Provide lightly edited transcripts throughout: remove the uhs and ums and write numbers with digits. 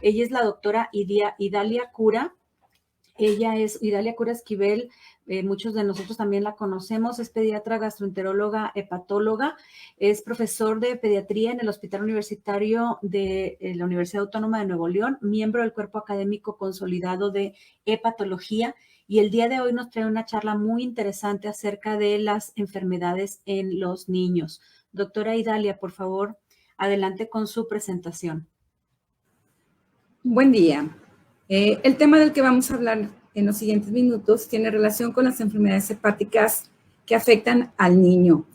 Ella es la doctora Idalia Cura. Ella es Idalia Cura Esquivel, muchos de nosotros también la conocemos, es pediatra, gastroenteróloga, hepatóloga, es profesor de pediatría en el Hospital Universitario de la Universidad Autónoma de Nuevo León, miembro del Cuerpo Académico Consolidado de Hepatología, y el día de hoy nos trae una charla muy interesante acerca de las enfermedades en los niños. Doctora Idalia, por favor, adelante con su presentación. Buen día. El tema del que vamos a hablar en los siguientes minutos tiene relación con las enfermedades hepáticas que afectan al niño.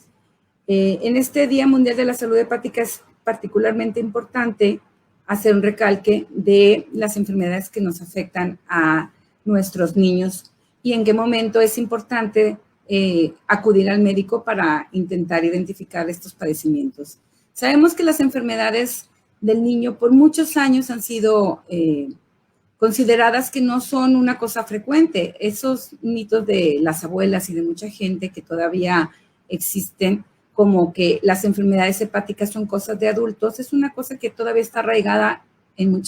En este Día Mundial de la Salud Hepática es particularmente importante hacer un recalque de las enfermedades que nos afectan a nuestros niños y en qué momento es importante acudir al médico para intentar identificar estos padecimientos. Sabemos que las enfermedades del niño por muchos años han sido consideradas que no son una cosa frecuente. Esos mitos de las abuelas y de mucha gente que todavía existen, como que las enfermedades hepáticas son cosas de adultos, es una cosa que todavía está arraigada en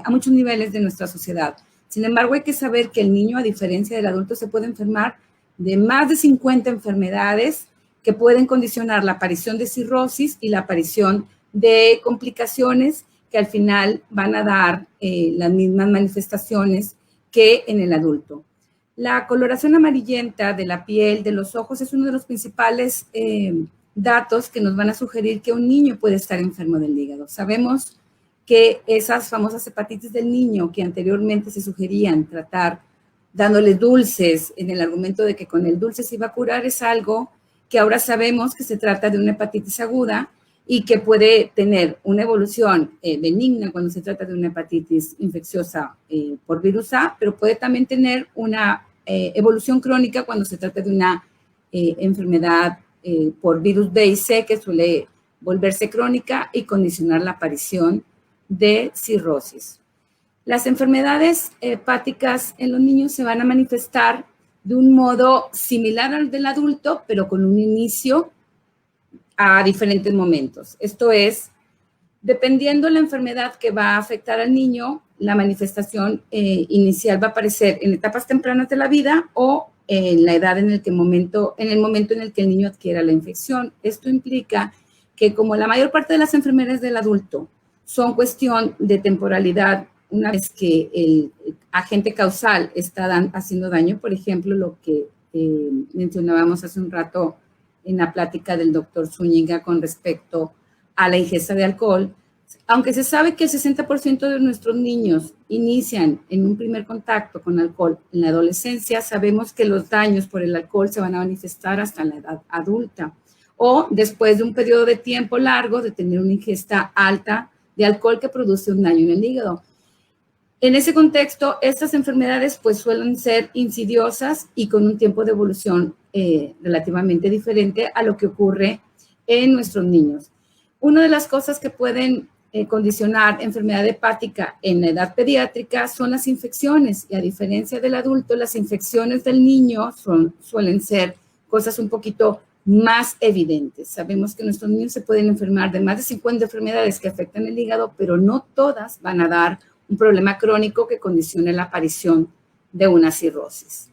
a muchos niveles de nuestra sociedad. Sin embargo, hay que saber que el niño, a diferencia del adulto, se puede enfermar de más de 50 enfermedades que pueden condicionar la aparición de cirrosis y la aparición de complicaciones que al final van a dar las mismas manifestaciones que en el adulto. La coloración amarillenta de la piel, de los ojos, es uno de los principales datos que nos van a sugerir que un niño puede estar enfermo del hígado. Sabemos que esas famosas hepatitis del niño que anteriormente se sugerían tratar dándole dulces en el argumento de que con el dulce se iba a curar, es algo que ahora sabemos que se trata de una hepatitis aguda y que puede tener una evolución benigna cuando se trata de una hepatitis infecciosa por virus A, pero puede también tener una evolución crónica cuando se trata de una enfermedad por virus B y C que suele volverse crónica y condicionar la aparición de cirrosis. Las enfermedades hepáticas en los niños se van a manifestar de un modo similar al del adulto, pero con un inicio a diferentes momentos. Esto es, dependiendo de la enfermedad que va a afectar al niño, la manifestación inicial va a aparecer en etapas tempranas de la vida o en la edad en el momento en el que el niño adquiera la infección. Esto implica que como la mayor parte de las enfermedades del adulto son cuestión de temporalidad, una vez que el agente causal está haciendo daño, por ejemplo, lo que mencionábamos hace un rato en la plática del doctor Zúñiga con respecto a la ingesta de alcohol, aunque se sabe que el 60% de nuestros niños inician en un primer contacto con alcohol en la adolescencia, sabemos que los daños por el alcohol se van a manifestar hasta la edad adulta o después de un periodo de tiempo largo de tener una ingesta alta de alcohol que produce un daño en el hígado. En ese contexto, estas enfermedades pues suelen ser insidiosas y con un tiempo de evolución relativamente diferente a lo que ocurre en nuestros niños. Una de las cosas que pueden condicionar enfermedad hepática en la edad pediátrica son las infecciones y a diferencia del adulto, las infecciones del niño suelen ser cosas un poquito más evidentes. Sabemos que nuestros niños se pueden enfermar de más de 50 enfermedades que afectan el hígado, pero no todas van a dar un problema crónico que condicione la aparición de una cirrosis.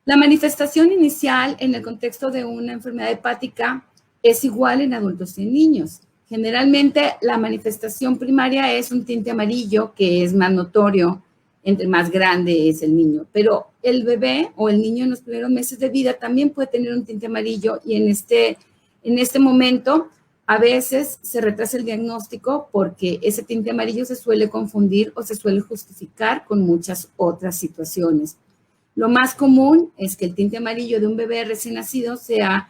La manifestación inicial en el contexto de una enfermedad hepática es igual en adultos y en niños. Generalmente la manifestación primaria es un tinte amarillo que es más notorio entre más grande es el niño, pero el bebé o el niño en los primeros meses de vida también puede tener un tinte amarillo y en este momento a veces se retrasa el diagnóstico porque ese tinte amarillo se suele confundir o se suele justificar con muchas otras situaciones. Lo más común es que el tinte amarillo de un bebé recién nacido sea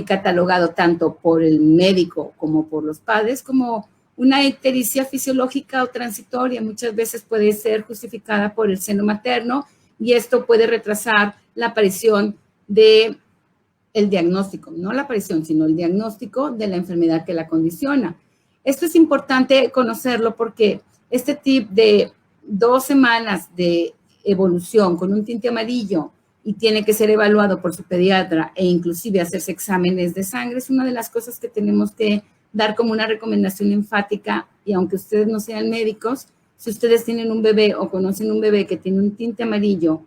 catalogado tanto por el médico como por los padres como una ictericia fisiológica o transitoria. Muchas veces puede ser justificada por el seno materno y esto puede retrasar la aparición de el diagnóstico, no la aparición, sino el diagnóstico de la enfermedad que la condiciona. Esto es importante conocerlo porque este tip de 2 semanas de evolución con un tinte amarillo y tiene que ser evaluado por su pediatra e inclusive hacerse exámenes de sangre es una de las cosas que tenemos que dar como una recomendación enfática y aunque ustedes no sean médicos, Si ustedes tienen un bebé o conocen un bebé que tiene un tinte amarillo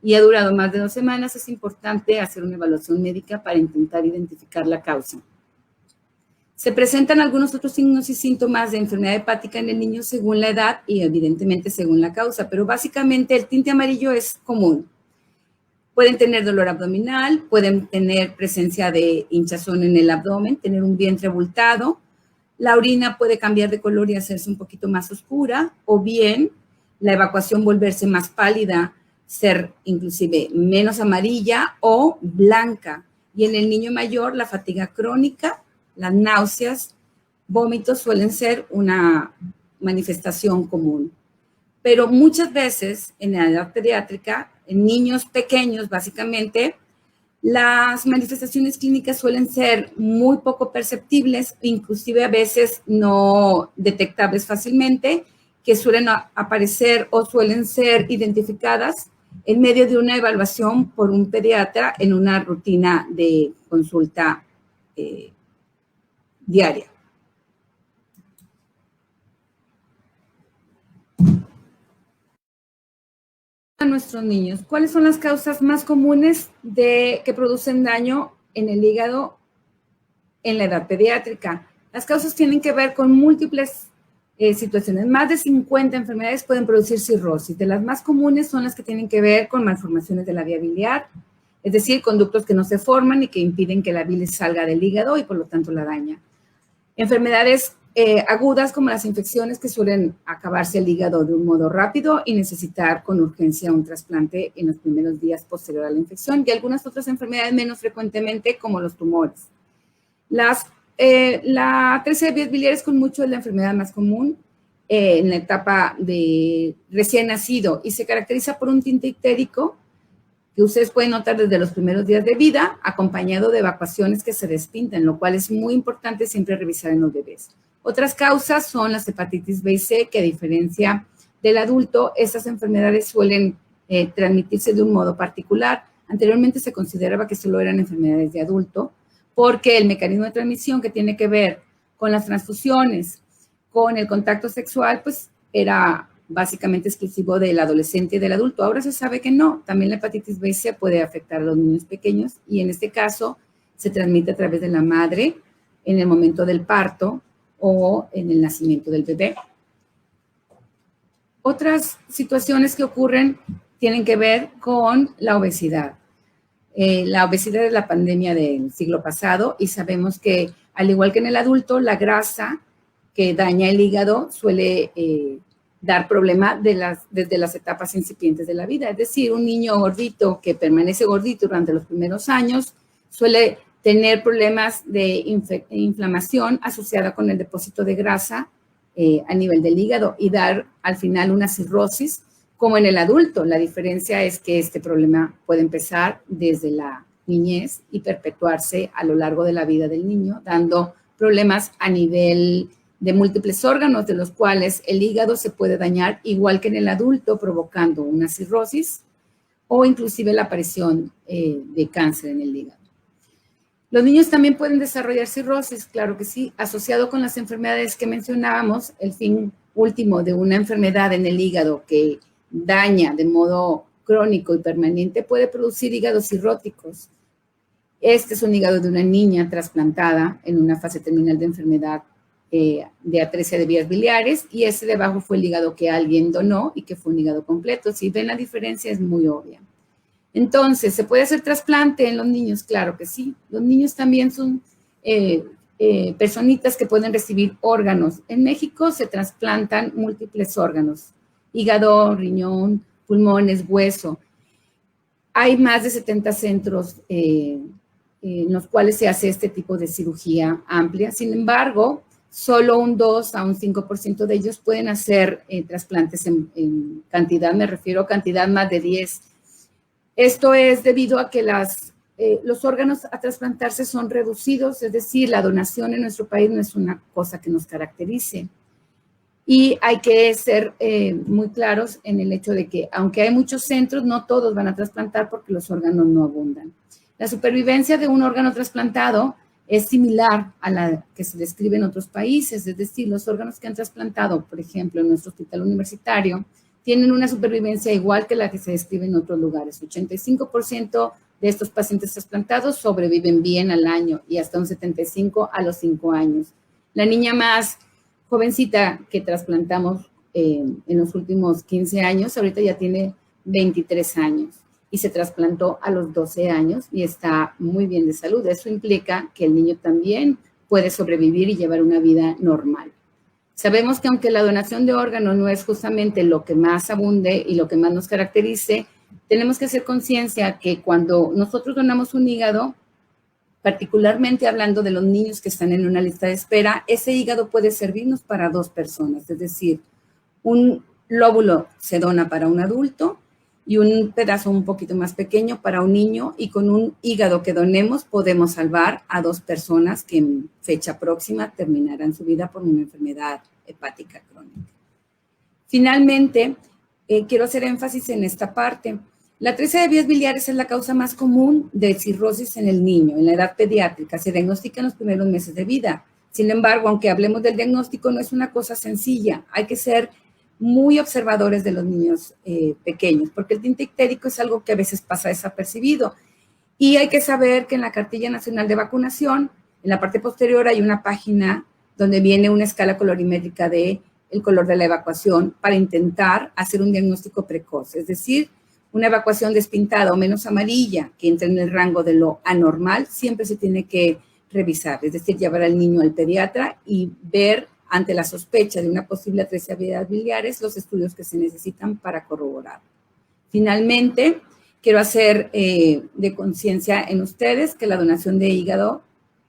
y ha durado más de 2 semanas, es importante hacer una evaluación médica para intentar identificar la causa. Se presentan algunos otros signos y síntomas de enfermedad hepática en el niño según la edad y evidentemente según la causa, pero básicamente el tinte amarillo es común. Pueden tener dolor abdominal, pueden tener presencia de hinchazón en el abdomen, tener un vientre abultado. La orina puede cambiar de color y hacerse un poquito más oscura, o bien la evacuación volverse más pálida, ser inclusive menos amarilla o blanca. Y en el niño mayor, la fatiga crónica, las náuseas, vómitos suelen ser una manifestación común. Pero muchas veces en la edad pediátrica, en niños pequeños básicamente, las manifestaciones clínicas suelen ser muy poco perceptibles, inclusive a veces no detectables fácilmente, que suelen aparecer o suelen ser identificadas en medio de una evaluación por un pediatra en una rutina de consulta diaria. A nuestros niños, ¿cuáles son las causas más comunes que producen daño en el hígado en la edad pediátrica? Las causas tienen que ver con múltiples situaciones. Más de 50 enfermedades pueden producir cirrosis. De las más comunes son las que tienen que ver con malformaciones de la vía biliar, es decir, conductos que no se forman y que impiden que la bilis salga del hígado y por lo tanto la daña. Enfermedades agudas como las infecciones que suelen acabarse el hígado de un modo rápido y necesitar con urgencia un trasplante en los primeros días posterior a la infección, y algunas otras enfermedades menos frecuentemente como los tumores. La atresia de vías biliares con mucho es la enfermedad más común en la etapa de recién nacido y se caracteriza por un tinte ictérico que ustedes pueden notar desde los primeros días de vida, acompañado de evacuaciones que se despintan, lo cual es muy importante siempre revisar en los bebés. Otras causas son las hepatitis B y C, que a diferencia del adulto, estas enfermedades suelen transmitirse de un modo particular. Anteriormente se consideraba que solo eran enfermedades de adulto, porque el mecanismo de transmisión que tiene que ver con las transfusiones, con el contacto sexual, pues era básicamente exclusivo del adolescente y del adulto. Ahora se sabe que no, también la hepatitis B y C puede afectar a los niños pequeños y en este caso se transmite a través de la madre en el momento del parto o en el nacimiento del bebé. Otras situaciones que ocurren tienen que ver con la obesidad. La obesidad es la pandemia del siglo pasado y sabemos que, al igual que en el adulto, la grasa que daña el hígado suele dar problema desde las etapas incipientes de la vida. Es decir, un niño gordito que permanece gordito durante los primeros años suele tener problemas de inflamación asociada con el depósito de grasa a nivel del hígado y dar al final una cirrosis, como en el adulto. La diferencia es que este problema puede empezar desde la niñez y perpetuarse a lo largo de la vida del niño, dando problemas a nivel de múltiples órganos, de los cuales el hígado se puede dañar igual que en el adulto, provocando una cirrosis o inclusive la aparición de cáncer en el hígado. Los niños también pueden desarrollar cirrosis, claro que sí, asociado con las enfermedades que mencionábamos. El fin último de una enfermedad en el hígado que daña de modo crónico y permanente puede producir hígados cirróticos. Este es un hígado de una niña trasplantada en una fase terminal de enfermedad de atresia de vías biliares, y ese de abajo fue el hígado que alguien donó y que fue un hígado completo. Si ven la diferencia es muy obvia. Entonces, ¿se puede hacer trasplante en los niños? Claro que sí. Los niños también son personitas que pueden recibir órganos. En México se trasplantan múltiples órganos: hígado, riñón, pulmones, hueso. Hay más de 70 centros en los cuales se hace este tipo de cirugía amplia. Sin embargo, solo un 2 a un 5% de ellos pueden hacer trasplantes en cantidad, me refiero a cantidad más de 10. Esto es debido a que los órganos a trasplantarse son reducidos, es decir, la donación en nuestro país no es una cosa que nos caracterice. Y hay que ser muy claros en el hecho de que, aunque hay muchos centros, no todos van a trasplantar porque los órganos no abundan. La supervivencia de un órgano trasplantado es similar a la que se describe en otros países, es decir, los órganos que han trasplantado, por ejemplo, en nuestro hospital universitario, tienen una supervivencia igual que la que se describe en otros lugares. 85% de estos pacientes trasplantados sobreviven bien al año y hasta un 75% a los 5 años. La niña más jovencita que trasplantamos en los últimos 15 años, ahorita ya tiene 23 años y se trasplantó a los 12 años y está muy bien de salud. Eso implica que el niño también puede sobrevivir y llevar una vida normal. Sabemos que aunque la donación de órganos no es justamente lo que más abunde y lo que más nos caracterice, tenemos que hacer conciencia que cuando nosotros donamos un hígado, particularmente hablando de los niños que están en una lista de espera, ese hígado puede servirnos para 2 personas, es decir, un lóbulo se dona para un adulto y un pedazo un poquito más pequeño para un niño, y con un hígado que donemos podemos salvar a 2 personas que en fecha próxima terminarán su vida por una enfermedad hepática crónica. Finalmente, quiero hacer énfasis en esta parte. La atresia de vías biliares es la causa más común de cirrosis en el niño, en la edad pediátrica. Se diagnostica en los primeros meses de vida. Sin embargo, aunque hablemos del diagnóstico, no es una cosa sencilla. Hay que ser muy observadores de los niños pequeños, porque el tinte ictérico es algo que a veces pasa desapercibido. Y hay que saber que en la Cartilla Nacional de Vacunación, en la parte posterior hay una página donde viene una escala colorimétrica de el color de la evacuación para intentar hacer un diagnóstico precoz, es decir, una evacuación despintada o menos amarilla que entre en el rango de lo anormal, siempre se tiene que revisar, es decir, llevar al niño al pediatra y ver ante la sospecha de una posible atresia de vías biliares los estudios que se necesitan para corroborar. Finalmente, quiero hacer de conciencia en ustedes que la donación de hígado,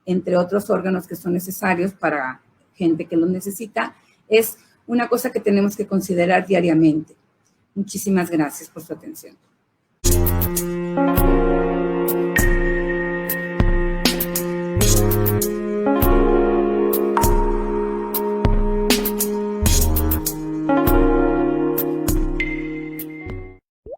entre otros órganos que son necesarios para gente que lo necesita, es una cosa que tenemos que considerar diariamente. Muchísimas gracias por su atención.